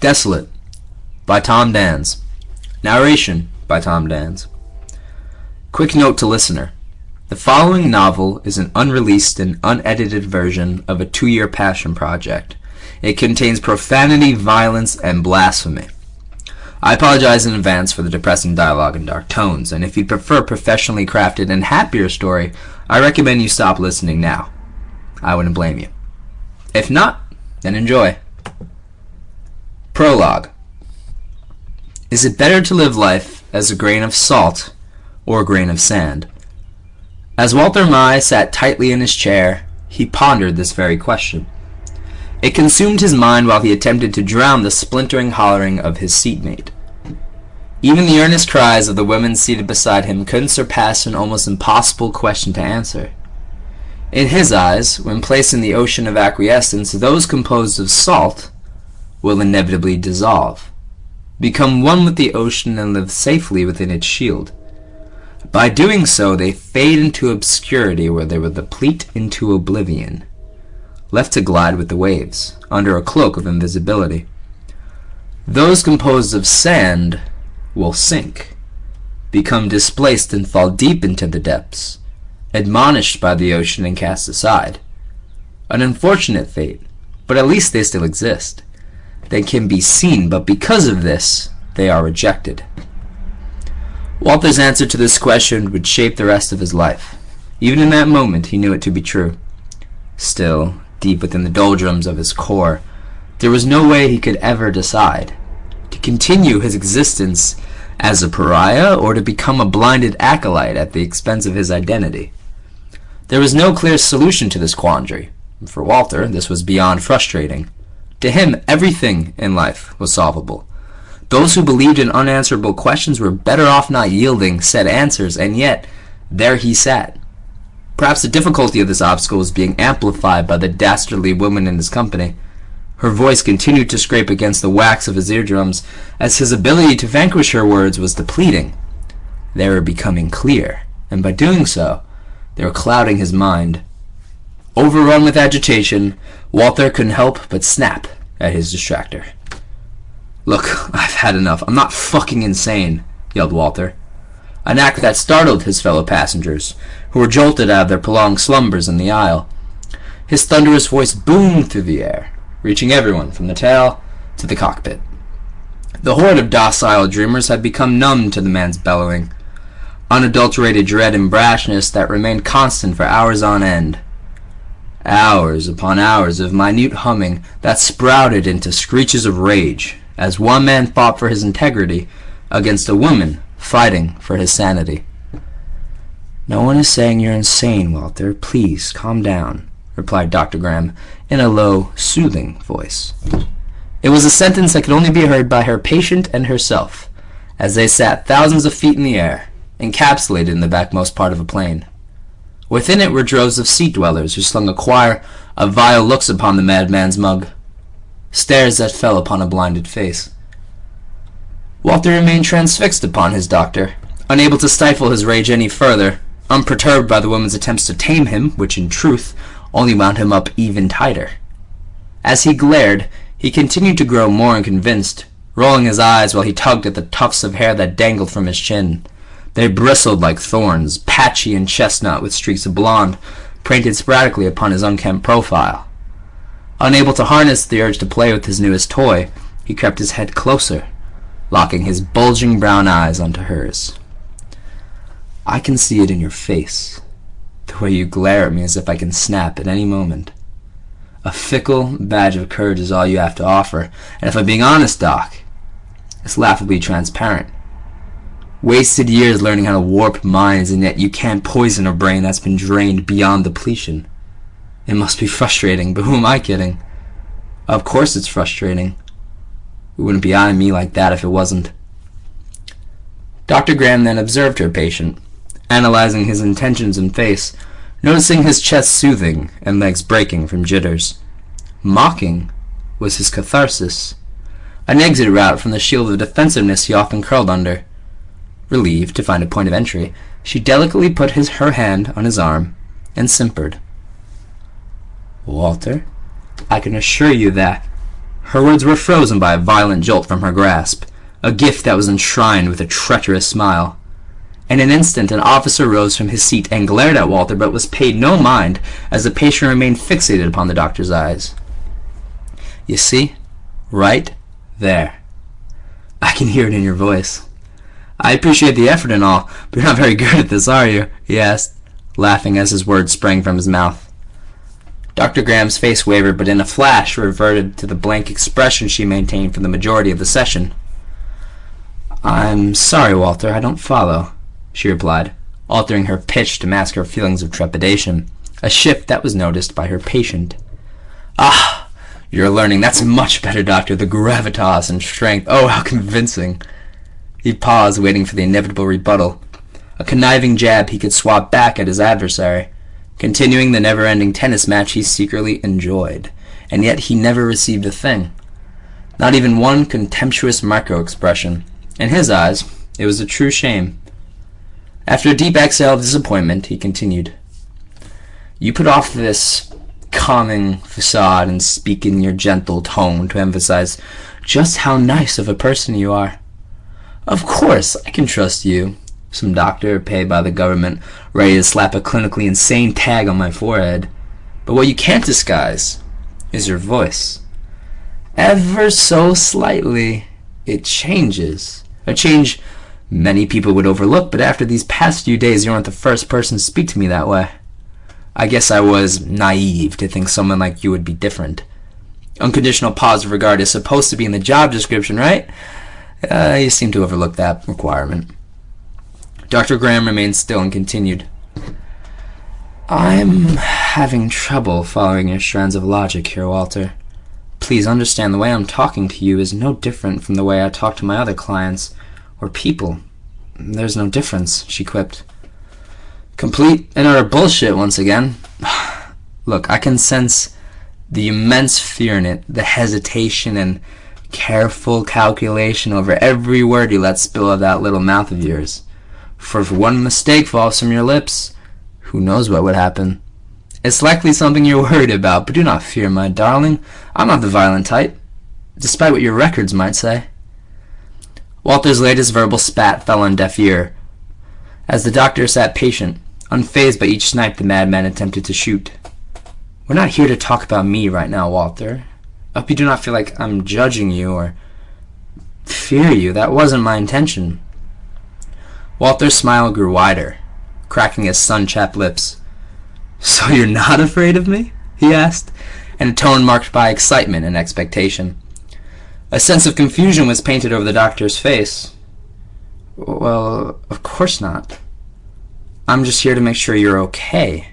Desolate by Danz. Narration by Danz. Quick note to listener. The following novel is an unreleased and unedited version of a 2-year passion project. It contains profanity, violence, and blasphemy. I apologize in advance for the depressing dialogue and dark tones, and if you'd prefer a professionally crafted and happier story, I recommend you stop listening now. I wouldn't blame you. If not, then enjoy. Prologue. Is it better to live life as a grain of salt or a grain of sand? As Walter Nye sat tightly in his chair, he pondered this very question. It consumed his mind while he attempted to drown the splintering hollering of his seatmate. Even the earnest cries of the women seated beside him couldn't surpass an almost impossible question to answer. In his eyes, when placed in the ocean of acquiescence, those composed of salt will inevitably dissolve, become one with the ocean and live safely within its shield. By doing so, they fade into obscurity where they will deplete into oblivion, left to glide with the waves, under a cloak of invisibility. Those composed of sand will sink, become displaced and fall deep into the depths, admonished by the ocean and cast aside. An unfortunate fate, but at least they still exist. They can be seen, but because of this, they are rejected. Walter's answer to this question would shape the rest of his life. Even in that moment, he knew it to be true. Still, deep within the doldrums of his core, there was no way he could ever decide to continue his existence as a pariah or to become a blinded acolyte at the expense of his identity. There was no clear solution to this quandary. For Walter, this was beyond frustrating. To him, everything in life was solvable. Those who believed in unanswerable questions were better off not yielding said answers, and yet, there he sat. Perhaps the difficulty of this obstacle was being amplified by the dastardly woman in his company. Her voice continued to scrape against the wax of his eardrums, as his ability to vanquish her words was depleting. They were becoming clear, and by doing so, they were clouding his mind. Overrun with agitation, Walter couldn't help but snap at his distractor. "Look, I've had enough. I'm not fucking insane," yelled Walter. An act that startled his fellow passengers, who were jolted out of their prolonged slumbers in the aisle. His thunderous voice boomed through the air, reaching everyone from the tail to the cockpit. The horde of docile dreamers had become numb to the man's bellowing, unadulterated dread and brashness that remained constant for hours on end. Hours upon hours of minute humming that sprouted into screeches of rage as one man fought for his integrity against a woman fighting for his sanity. "No one is saying you're insane, Walter. Please, calm down," replied Dr. Graham in a low, soothing voice. It was a sentence that could only be heard by her patient and herself, as they sat thousands of feet in the air, encapsulated in the backmost part of a plane. Within it were droves of seat-dwellers who slung a choir of vile looks upon the madman's mug, stares that fell upon a blinded face. Walter remained transfixed upon his doctor, unable to stifle his rage any further, unperturbed by the woman's attempts to tame him, which in truth only wound him up even tighter. As he glared, he continued to grow more unconvinced, rolling his eyes while he tugged at the tufts of hair that dangled from his chin. They bristled like thorns, patchy and chestnut with streaks of blonde, painted sporadically upon his unkempt profile. Unable to harness the urge to play with his newest toy, he crept his head closer, locking his bulging brown eyes onto hers. "I can see it in your face, the way you glare at me as if I can snap at any moment. A fickle badge of courage is all you have to offer, and if I'm being honest, Doc, it's laughably transparent. Wasted years learning how to warp minds, and yet you can't poison a brain that's been drained beyond depletion. It must be frustrating, but who am I kidding? Of course it's frustrating. You wouldn't be eyeing me like that if it wasn't." Dr. Graham then observed her patient, analyzing his intentions and face, noticing his chest soothing and legs breaking from jitters. Mocking was his catharsis, an exit route from the shield of defensiveness he often curled under. Relieved to find a point of entry, she delicately put her hand on his arm and simpered. "Walter, I can assure you that Her words were frozen by a violent jolt from her grasp, a gift that was enshrined with a treacherous smile. In an instant an officer rose from his seat and glared at Walter, but was paid no mind as the patient remained fixated upon the doctor's eyes. "You see? Right there. I can hear it in your voice." "I appreciate the effort and all, but you're not very good at this, are you?" he asked, laughing as his words sprang from his mouth. Dr. Graham's face wavered, but in a flash reverted to the blank expression she maintained for the majority of the session. "I'm sorry, Walter, I don't follow," she replied, altering her pitch to mask her feelings of trepidation, a shift that was noticed by her patient. "Ah, you're learning. That's much better, Doctor. The gravitas and strength. Oh, how convincing." He paused, waiting for the inevitable rebuttal, a conniving jab he could swap back at his adversary, continuing the never-ending tennis match he secretly enjoyed, and yet he never received a thing. Not even one contemptuous micro-expression. In his eyes, it was a true shame. After a deep exhale of disappointment, he continued, "You put off this calming facade and speak in your gentle tone to emphasize just how nice of a person you are. Of course, I can trust you, some doctor paid by the government, ready to slap a clinically insane tag on my forehead. But what you can't disguise is your voice. Ever so slightly, it changes. A change many people would overlook, but after these past few days, you aren't the first person to speak to me that way. I guess I was naive to think someone like you would be different. Unconditional positive regard is supposed to be in the job description, right? You seem to overlook that requirement." Dr. Graham remained still and continued, "I'm having trouble following your strands of logic here, Walter. Please understand the way I'm talking to you is no different from the way I talk to my other clients or people. There's no difference," she quipped. "Complete and utter bullshit once again. Look, I can sense the immense fear in it, the hesitation and careful calculation over every word you let spill out of that little mouth of yours. For if one mistake falls from your lips, who knows what would happen? It's likely something you're worried about, but do not fear, my darling. I'm not the violent type, despite what your records might say." Walter's latest verbal spat fell on deaf ear, as the doctor sat patient, unfazed by each snipe the madman attempted to shoot. "We're not here to talk about me right now, Walter. I hope you do not feel like I'm judging you or fear you. That wasn't my intention." Walter's smile grew wider, cracking his sun-chapped lips. "So you're not afraid of me?" he asked, in a tone marked by excitement and expectation. A sense of confusion was painted over the doctor's face. "Well, of course not. I'm just here to make sure you're okay.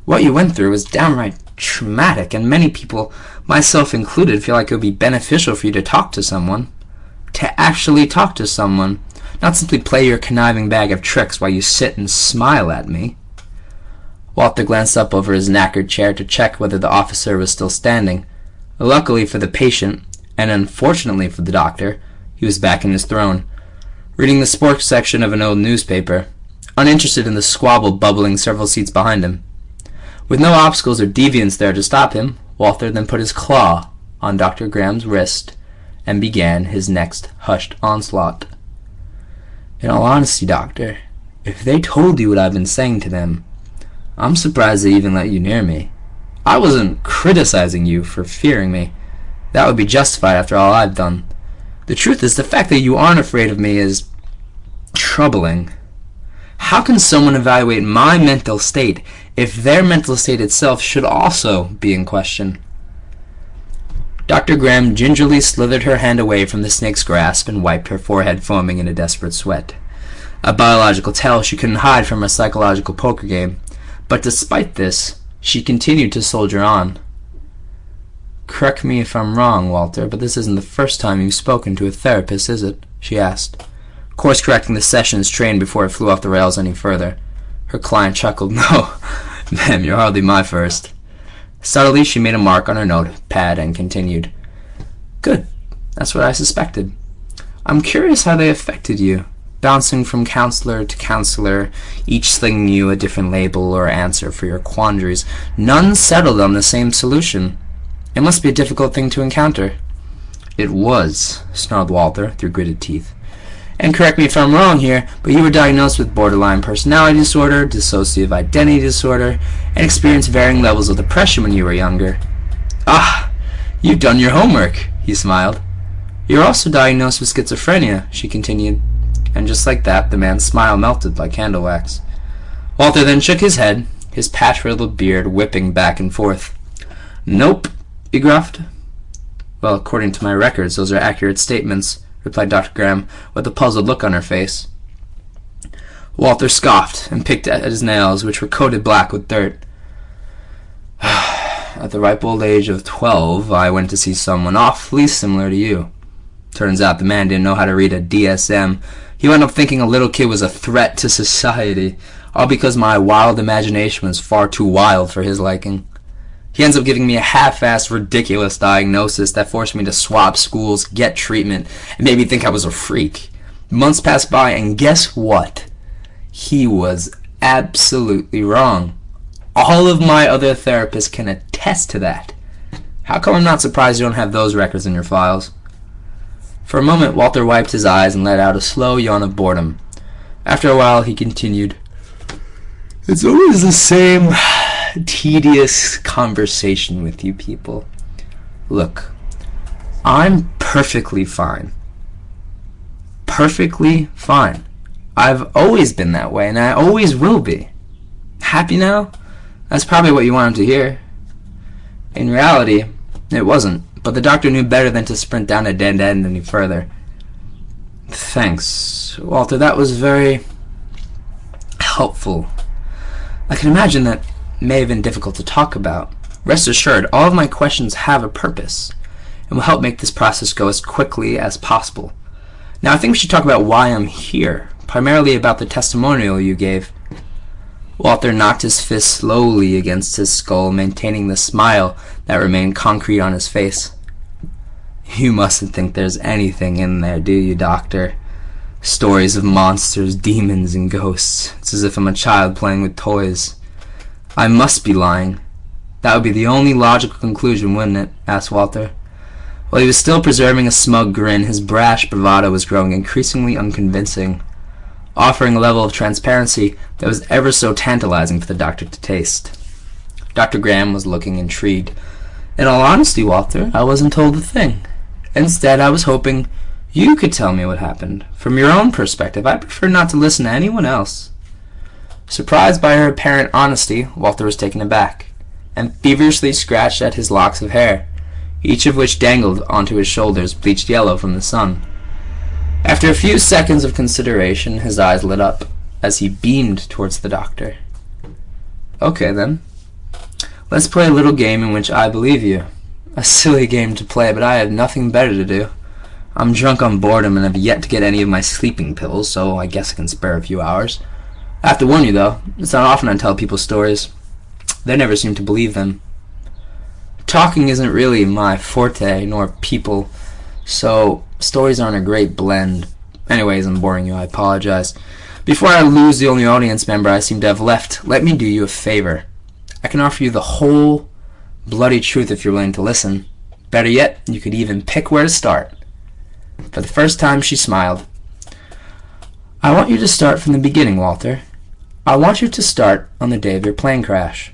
What you went through was downright traumatic, and many people, myself included, feel like it would be beneficial for you to talk to someone. To actually talk to someone, not simply play your conniving bag of tricks while you sit and smile at me." Walter glanced up over his knackered chair to check whether the officer was still standing. Luckily for the patient, and unfortunately for the doctor, he was back in his throne, reading the sports section of an old newspaper, uninterested in the squabble bubbling several seats behind him. With no obstacles or deviants there to stop him, Walter then put his claw on Dr. Graham's wrist and began his next hushed onslaught. "In all honesty, Doctor, if they told you what I've been saying to them, I'm surprised they even let you near me. I wasn't criticizing you for fearing me. That would be justified after all I've done. The truth is, the fact that you aren't afraid of me is troubling. How can someone evaluate my mental state if their mental state itself should also be in question?" Dr. Graham gingerly slithered her hand away from the snake's grasp and wiped her forehead, foaming in a desperate sweat. A biological tell she couldn't hide from her psychological poker game, but despite this, she continued to soldier on. "Correct me if I'm wrong, Walter, but this isn't the first time you've spoken to a therapist, is it?" she asked, course-correcting the session's train before it flew off the rails any further. Her client chuckled. "No, ma'am, you're hardly my first." Subtly, she made a mark on her notepad and continued. "Good. That's what I suspected. I'm curious how they affected you, bouncing from counselor to counselor, each slinging you a different label or answer for your quandaries. None settled on the same solution. It must be a difficult thing to encounter." It was, snarled Walter through gritted teeth. And correct me if I'm wrong here, but you were diagnosed with borderline personality disorder, dissociative identity disorder, and experienced varying levels of depression when you were younger. Ah, you've done your homework, he smiled. You're also diagnosed with schizophrenia, she continued. And just like that, the man's smile melted like candle wax. Walter then shook his head, his patch-riddled beard whipping back and forth. Nope, he gruffed. Well, according to my records, those are accurate statements, replied Dr. Graham, with a puzzled look on her face. Walter scoffed and picked at his nails, which were coated black with dirt. At the ripe old age of 12, I went to see someone awfully similar to you. Turns out the man didn't know how to read a DSM. He wound up thinking a little kid was a threat to society, all because my wild imagination was far too wild for his liking. He ends up giving me a half-assed, ridiculous diagnosis that forced me to swap schools, get treatment, and made me think I was a freak. Months passed by, and guess what? He was absolutely wrong. All of my other therapists can attest to that. How come I'm not surprised you don't have those records in your files? For a moment, Walter wiped his eyes and let out a slow yawn of boredom. After a while, he continued, It's always the same tedious conversation with you people. Look, I'm perfectly fine. Perfectly fine. I've always been that way, and I always will be. Happy now? That's probably what you wanted to hear. In reality, it wasn't, but the doctor knew better than to sprint down a dead end any further. Thanks, Walter. That was very helpful. I can imagine that may have been difficult to talk about. Rest assured, all of my questions have a purpose and will help make this process go as quickly as possible. Now I think we should talk about why I'm here, primarily about the testimonial you gave. Walter knocked his fist slowly against his skull, maintaining the smile that remained concrete on his face. You mustn't think there's anything in there, do you, Doctor? Stories of monsters, demons, and ghosts. It's as if I'm a child playing with toys. I must be lying. That would be the only logical conclusion, wouldn't it? Asked Walter. While he was still preserving a smug grin, his brash bravado was growing increasingly unconvincing, offering a level of transparency that was ever so tantalizing for the doctor to taste. Dr. Graham was looking intrigued. In all honesty, Walter, I wasn't told a thing. Instead, I was hoping you could tell me what happened. From your own perspective, I prefer not to listen to anyone else. Surprised by her apparent honesty, Walter was taken aback, and feverishly scratched at his locks of hair, each of which dangled onto his shoulders, bleached yellow from the sun. After a few seconds of consideration, his eyes lit up as he beamed towards the doctor. Okay, then. Let's play a little game in which I believe you. A silly game to play, but I have nothing better to do. I'm drunk on boredom and have yet to get any of my sleeping pills, so I guess I can spare a few hours. I have to warn you, though, it's not often I tell people stories. They never seem to believe them. Talking isn't really my forte, nor people, so stories aren't a great blend. Anyways, I'm boring you, I apologize. Before I lose the only audience member I seem to have left, let me do you a favor. I can offer you the whole bloody truth if you're willing to listen. Better yet, you could even pick where to start. For the first time, she smiled. I want you to start from the beginning, Walter. I want you to start on the day of your plane crash.